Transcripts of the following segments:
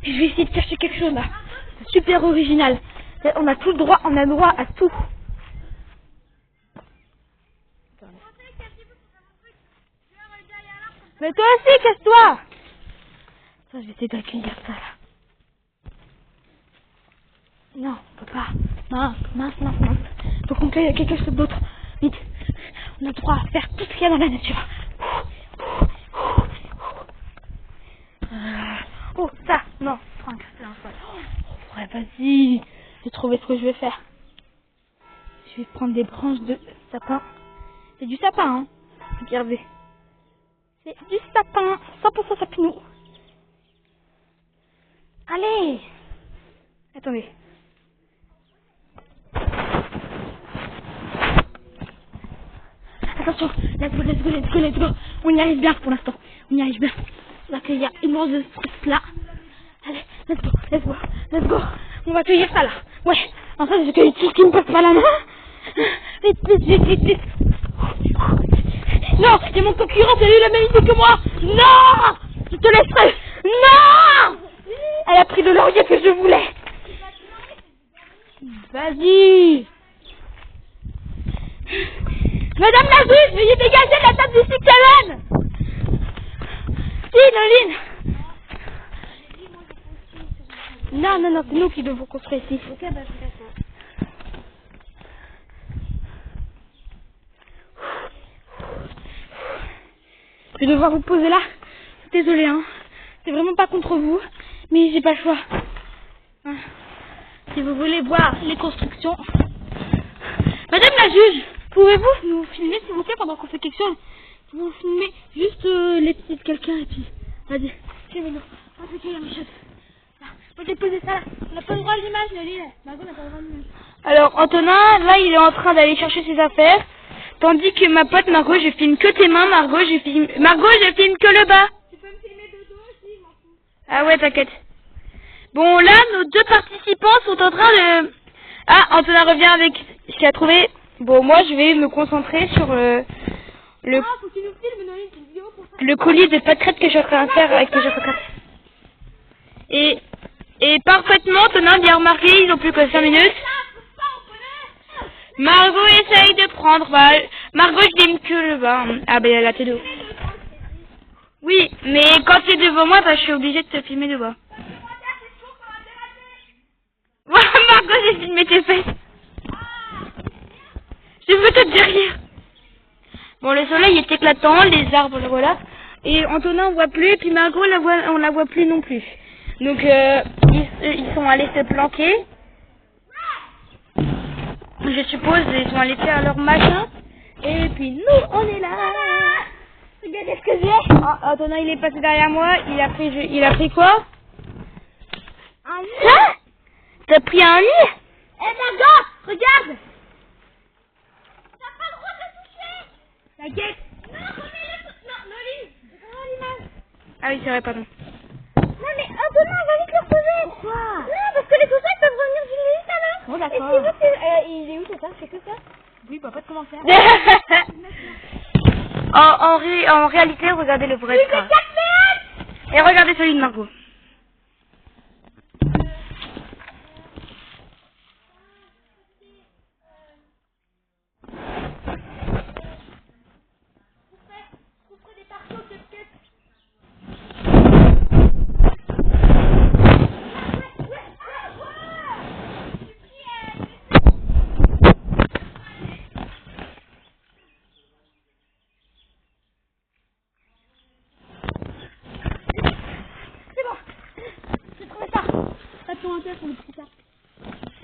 Et je vais essayer de chercher quelque chose là. Super original. On a tout le droit, on a le droit à tout. Mais toi aussi, casse-toi. Ça, je vais essayer d'accueillir ça là. Non, on peut pas. Mince. Faut qu'on cueille quelque chose d'autre. Vite. On a le droit à faire tout ce qu'il y a dans la nature. Oh, ça. Non, Franck, c'est un sol. Oh, ouais, vas-y. J'ai trouvé ce que je vais faire. Je vais prendre des branches de sapin. C'est du sapin, hein. Regardez. C'est du sapin. 100% sapinou. Allez. Attendez. Attention, let's go. On y arrive bien pour l'instant. On y arrive bien. On va cueillir une branche de fruits là. Allez, let's go. On va cueillir ça là. Ouais, en fait, je cueille tout ce qui me passe par la main. Vite. Non, il y a mon concurrent, elle a eu la même idée que moi. Non, je te laisserai. Non, elle a pris de laurier que je voulais. Vas-y. Madame la juge, veuillez dégager la table du cyclone. Si, Noline. Non, c'est nous qui devons construire ici. Ok, bah je fais ça. Je vais devoir vous poser là. Désolée, hein. C'est vraiment pas contre vous, mais j'ai pas le choix. Hein. Si vous voulez voir les constructions. Madame la juge, pouvez-vous nous filmer s'il vous plaît pendant qu'on fait quelque chose? Vous filmez juste les petits de quelqu'un et puis vas-y, filmez-nous. On va cueillir mes choses. Faut déposer ça là. On n'a pas le droit à l'image, Noline. Margot n'a pas le droit à l'image. Alors Antonin, là il est en train d'aller chercher ses affaires. Tandis que ma pote Margot, je filme que tes mains, Margot, je filme que le bas. Tu peux me filmer de dos aussi, m'en fous. Ah ouais, t'inquiète. Bon là, nos deux participants sont en train de... Ah, Antonin revient avec ce qu'il a trouvé. Bon, moi je vais me concentrer sur le faut que tu nous filmes, Noline, c'est une vidéo pour ça. Le colis de pâquerettes que je suis en train de faire avec les gens. Et parfaitement, Antonin bien remarqué, ils n'ont plus que 5 minutes. Margot essaye de prendre. Bah, Margot, je filme que le bas. Ah, bah, il y a la télé. Oui, mais quand tu es devant moi, bah, je suis obligée de te filmer de bas. Voilà, Margot, j'ai filmé tes fesses. Je veux te derrière. Bon, le soleil est éclatant, les arbres, voilà. Et Antonin, on voit plus, et puis Margot, on la voit plus non plus. Donc, ils sont allés se planquer. Je suppose, ils sont allés faire leur machin. Et puis nous, on est là. Regardez ce que j'ai. Oh, Antonin, il est passé derrière moi. Il a pris quoi? Un nid. Ça? T'as pris un nid? Eh Margot, regarde. T'as pas le droit de le toucher. T'inquiète. Non, remets-le. Non, Noline, j'ai pas l'image. Ah oui, c'est vrai, pardon. Non mais Antonin, on va vite le reposer. Pourquoi? Non, parce que les cousins peuvent revenir filmer juste là. Oh, d'accord. Et si vous, il est où c'est ça? C'est que ça? Oui, bah pas de commentaire. en réalité, regardez le vrai écran. Et regardez celui de Margot.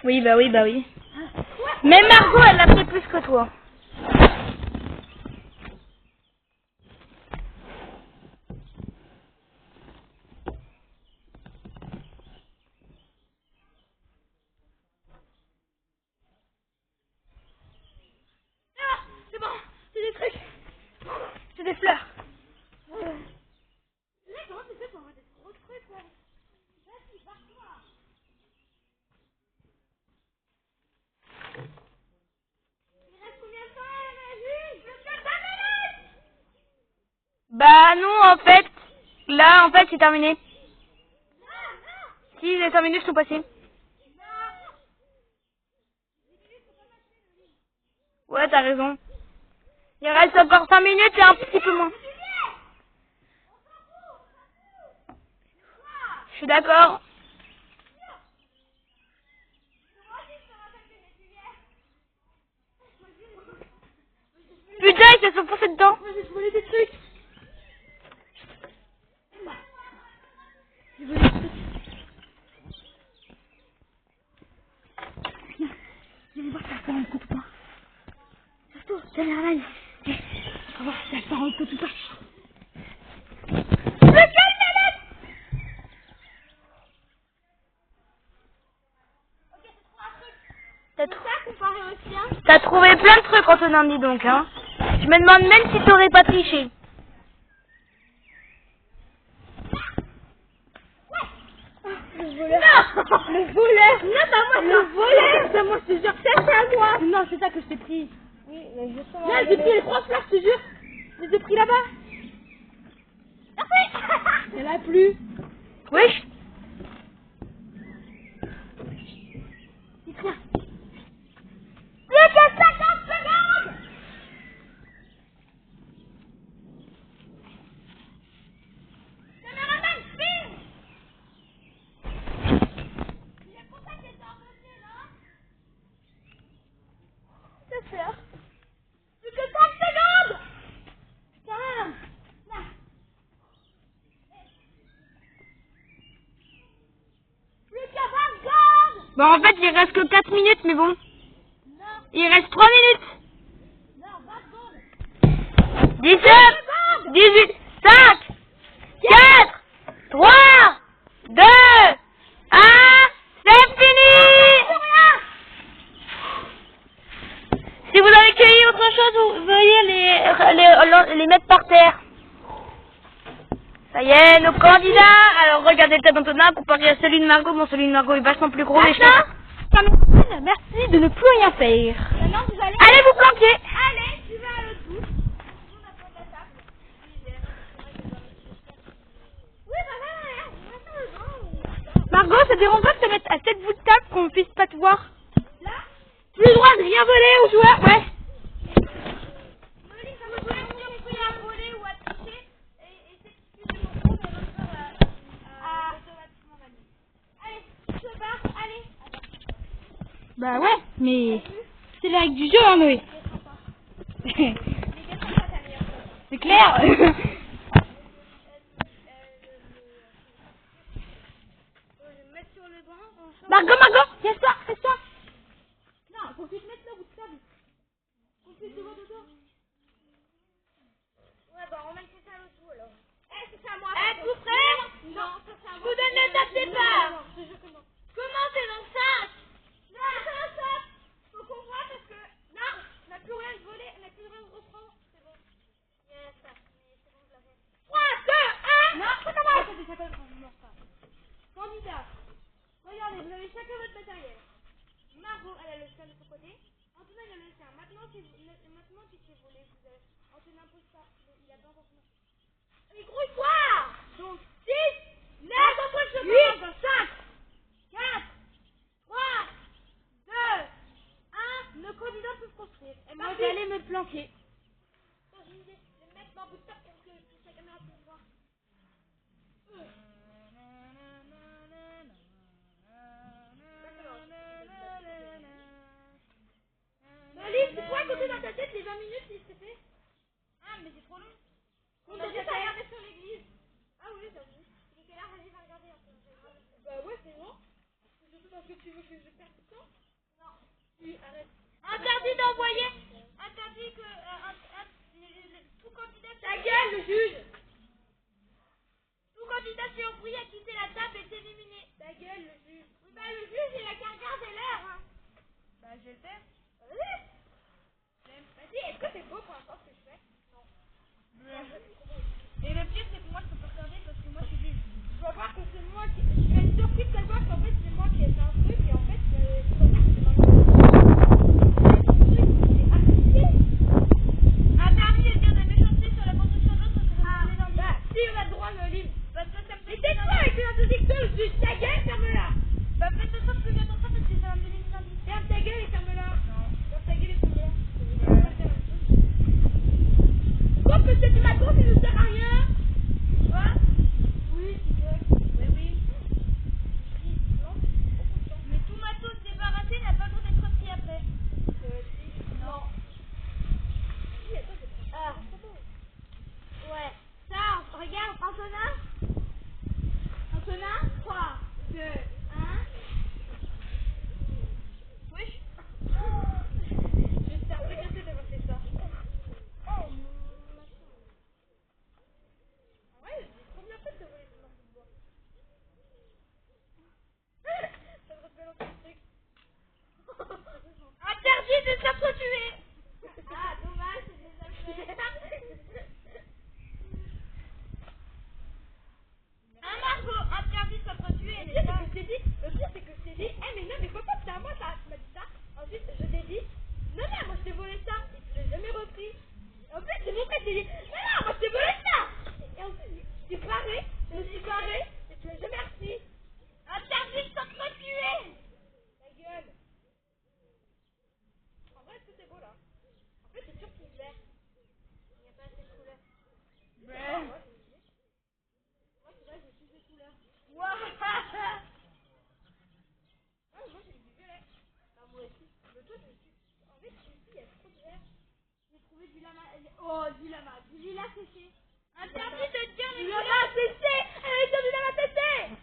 Oui, bah oui. Mais Margot, elle l'a fait plus que toi. C'est bon, c'est des trucs. C'est des fleurs. Comment tu fais pour avoir des gros trucs là? Vas-y, barre-toi. Il reste combien de temps la juge? Jusqu'à 5 minutes. Bah non, en fait, là, c'est terminé. Non, Si, les 5 minutes sont passées. Ouais, t'as raison. Il reste encore 5 minutes et un petit peu moins. Je suis d'accord. Putain, ils se sont foncés dedans. J'ai volé des trucs. J'ai volé des trucs. Viens voir si ça part en coupe ou pas. Surtout, c'est Merlin. On va voir si ça part en coupe ou pas. Lequel malade? Ok, c'est trop un truc. T'as C'est ça comparé au sien. T'as trouvé plein de trucs, Antonin, dis donc, hein. Je me demande même si t'aurais pas triché. Le voleur. Le voleur. Non, pas moi. Le voleur. C'est moi, je te jure. C'est à moi. Non, c'est ça que je t'ai pris. Oui, mais justement. Là, j'ai pris les 3 fleurs, je te jure. Je les ai pris là-bas. Merci. Elle a plu. Wesh. C'est quoi? Plus que 50 secondes. Caméraman, filme. Il est pour ça qu'elle est en côté, là. C'est sûr. Plus que 30 secondes. Putain. Là. Plus que 20 secondes. Bon, en fait, il reste que 4 minutes, mais bon. Non. Il reste 3 minutes. Non, 20 secondes. 17, 18, 5, 4, 3, 2, 1, c'est fini! Si vous avez cueilli autre chose, vous veuillez les mettre par terre. Ça y est, nos candidats. Alors regardez le tas d'Antonin comparé à celui de Margot. Bon, celui de Margot est vachement plus gros. Mais Merci de ne plus rien faire. Maintenant, vous allez... allez vous planquer. Allez, tu vas à l'autre bout. Oui, bah voilà, Margot, ça dérange pas de te mettre à cette bout de table qu'on ne puisse pas te voir? là, Plus le droit de rien voler aux joueurs. Ouais. Molly, ça me voulait me dire qu'on peut y à voler ou à tricher et s'excuser mon compte et refaire automatiquement ma vie. Allez, je pars, allez. Bah ouais, mais c'est les règles du jeu, hein, Noé. C'est clair. Margot, reste-toi, reste-toi. Non, faut que tu te mettes là au bout de table. Faut que tu te vois dedans. Ouais, bah on met ça à l'autre bout alors. Eh, c'est à moi. Eh, tout frère? Non, ça c'est à moi. Je vous donne les dates départ. Comment c'est dans le sac? Non, c'est dans le sac. Faut qu'on voit parce que là, on n'a plus rien de volé, on n'a plus rien de reprendre. C'est bon. Il y a ça. Mais c'est bon, je l'avais. 3, 2, 1. Non, c'est à moi. Candidat. Regardez, vous avez chacun votre matériel. Margot, elle a le sien de son côté. Antonin, il a le sien. Maintenant, tu fais voler. Antonin, pose ça. Il a pas encore commencé. Mais gros, quoi? Donc, 6, 9, 8, 5, 4, 3, 2, 1. Nos candidats peuvent construire. Et moi, je vais aller me planquer. Attends, j'ai une idée. Je vais me mettre dans bout de table pour que la caméra puisse voir. Alice, tu pourrais compter dans ta tête les 20 minutes s'il te plaît? Ah, mais c'est trop long. On a juste à regarder sur l'église. Ah oui, j'avoue. Il est quelle heure? Vas-y, va regarder un peu. Bah ouais, c'est bon. Surtout parce que tu veux que je perde du temps? Non. Oui, arrête. Interdit d'envoyer. Interdit que tout candidat... Ta gueule, le juge. Tout candidat qui au bruit a quitté la table est éliminé. Ta gueule, le juge. Oui, bah le juge, il a qu'à regarder l'heure. Hein. Bah je le fais. Oui. Vas-y, est-ce que c'est beau pour l'instant ce que je fais? Non. Et le pire, c'est que moi, je peux pas regarder parce que moi, je suis juge. Je vais voir que c'est moi qui... Je vais être surprise qu'elle voit qu'en fait, c'est moi qui ai fait un truc et en fait, c'est pas moi qui ai fait un truc. Interdit de dire des méchancetés sur la construction d'autres parce que ça me met dans le... Bah, si, on a le droit, le livre. Parce que ça me fait... Mais tais-toi avec une introduction, je ta gueule, ferme-la. veut du lama. Oh, du lama. Du lila séché. Interdit de dire les Du couleurs. lama séché. Elle est sur du lama séché.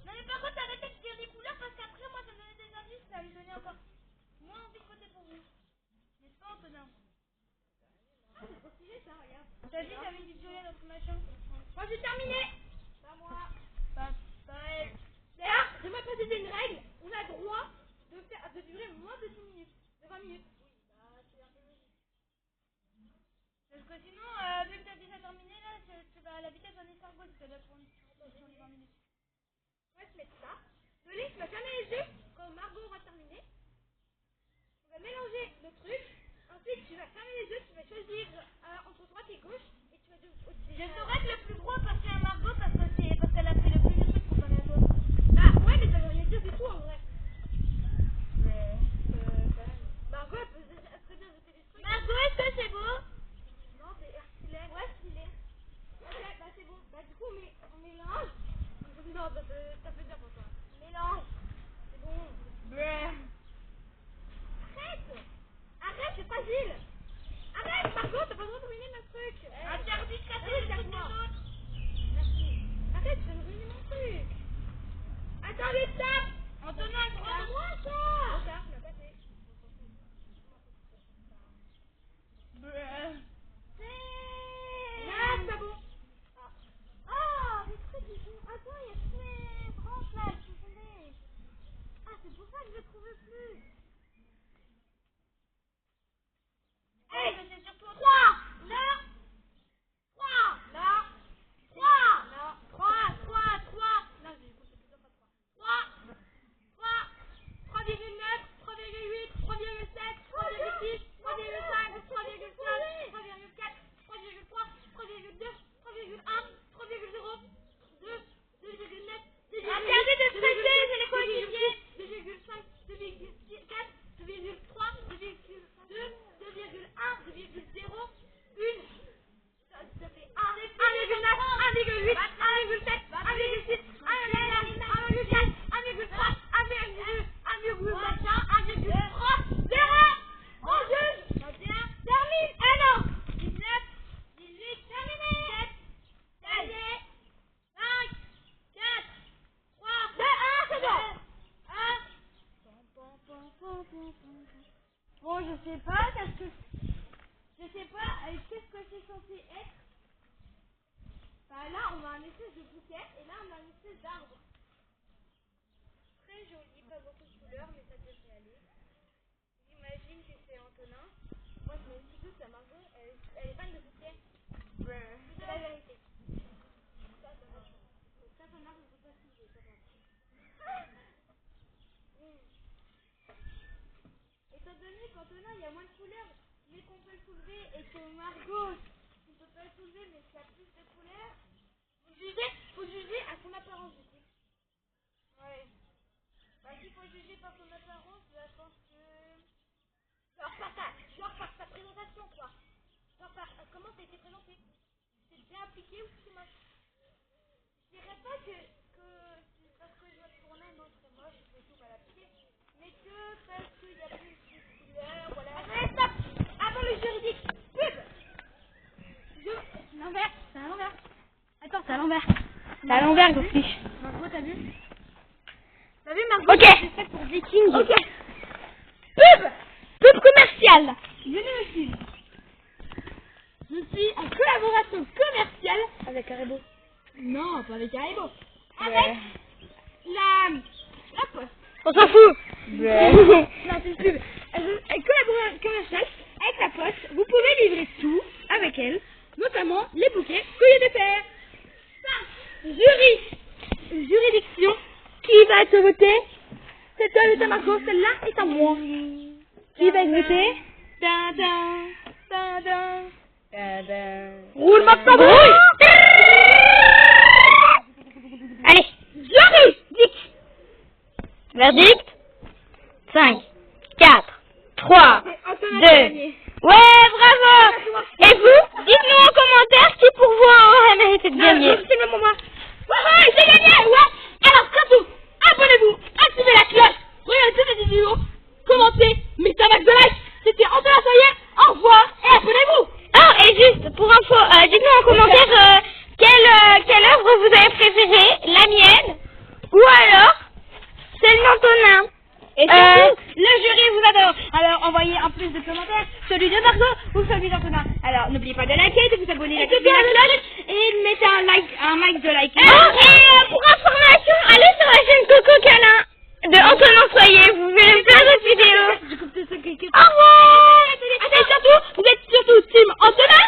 Non mais par contre arrêtez de dire des couleurs parce qu'après moi ça me donnait des indices, ça me donnait encore moins envie de voter pour vous. N'est-ce pas Antonin? Ah, c'est trop stylé ça, regarde. T'as vu, t'avais du violet dans ton machin. Moi j'ai terminé. Pas moi. Pas elle. D'ailleurs, j'aimerais préciser une règle. On a droit de durer moins de 10 minutes. De 20 minutes. Oui, bah c'est un peu logique. Parce que sinon, vu que t'as déjà terminé là, tu vas à la vitesse d'un escargot si ça doit prendre sur les 20 minutes. On va se mettre ça. Le lait, tu vas fermer les yeux quand Margot aura terminé. On va mélanger le truc. Ensuite, tu vas fermer les yeux, tu vas choisir entre droite et gauche. Et tu vas aussi. Je saurais que le plus gros appartient à Margot parce qu'elle a pris le plus de trucs pour parler à toi. Ah ouais, mais ça veut rien dire du tout en vrai. Mais... Margot, elle peut très bien jeter des trucs. Margot, est-ce que c'est beau? Non, c'est stylé. Ouais, stylé. Ok, bah c'est bon. Bah du coup, on mélange. Non, ça fait bien pour toi. Mélange. C'est bon. Arrête, c'est fragile. Arrête, Margot, t'as pas le droit de ruiner notre truc. Interdit de casser les trucs des autres. Merci. Arrête, tu vas me ruiner mon truc. Attendez, stop. Antonin, C'est prends. à moi ça. Ça, tu l'as passé. Là, c'est pas bon. Ah, les trucs ils sont... Attends, il y a toutes les branches là, elles sont tombées. Ah, c'est pour ça que je ne trouvais plus. Hey, c'est surtout 3. Là. 3. Là. 3. Là. 3. Là, j'ai compté plusieurs fois 3. 3,9, 3,8, 3,7, 3,6, 3,5, 3,6, 3,7, 3,4, 3,3, 3,2, 3,1, 3,0, 2, 2,9, 2,8. Interdit de stresser, c'est les coéquipiers. 2,5, 2,4, 2,3, 2,2, 2,1, 2,0, 1. Ça fait 1,9, 1,8, 1,7, 1,6, 1,9, 1,4, 1,3, 1,2, 1,3, 0. On juge. 21, Termine. Ah non. 19, 18, Terminé. 16, 5, 4, 3, 2, 1, c'est bon. 1. Bon, je sais pas, je sais pas, qu'est-ce que c'est censé être? Bah là, on a un espèce de bouquet et là, on a une espèce d'arbre. Très joli, pas beaucoup de couleurs, mais ça devrait aller. J'imagine que c'est Antonin. Moi, je mets une petite à Margot. Elle est fan de bouquet. C'est la vérité. Ça marche, on peut pas soulever, ça marche. Étant donné qu'Antonin, il y a moins de couleurs, mais qu'on peut le soulever et que Margot, on peut pas le soulever, mais qu'il y a plus de couleurs, faut juger à son apparence, du coup. Ouais. Bah, s'il faut juger par son apparence, je pense que... Genre par sa présentation, quoi. Genre par comment ça a été présenté. C'est bien appliqué ou c'est moche. Je dirais pas que c'est parce que je me tournais, non, c'est moche, c'est tout mal appliqué. Mais que parce qu'il y a plus de couleurs, voilà. Allez, stop. Avant le juridique. Pub. L'envers, c'est à l'envers. Attends, c'est à l'envers. C'est à l'envers, Goofy. Margot, t'as vu? T'as vu, Margot? Ok. C'est fait pour Viking. Ok. Pub commercial. Venez me suivre. Je suis en collaboration commerciale. Avec Haribo. Non, pas avec Haribo. Ouais. Avec la poste. On s'en fout. Non, c'est une pub. Collaboration commerciale avec la poste. Vous pouvez livrer tout avec elle, notamment les bouquets Courrier de Fer. Juridiction. Qui va être voté? C'est toi, le Margot. Celle-là est à moi. Qui va être voté? Roulement de tambour. Allez. Juridique. Verdict. 5, 4, 3, 2. Ouais, bravo. Et vous, dites-nous en commentaire qui pour vous aurait mérité de gagner. C'est le moment. Ouais, j'ai gagné. Ouais. Alors, surtout, abonnez-vous, activez la cloche, regardez toutes les vidéos, commentez, mettez un max de like. C'était Antonin Sayer. Au revoir et envoyer en plus de commentaires celui de Margot ou celui d'Antonin. Alors n'oubliez pas de liker, de vous abonner, d'activer la cloche et mettez un like de like. Et pour info,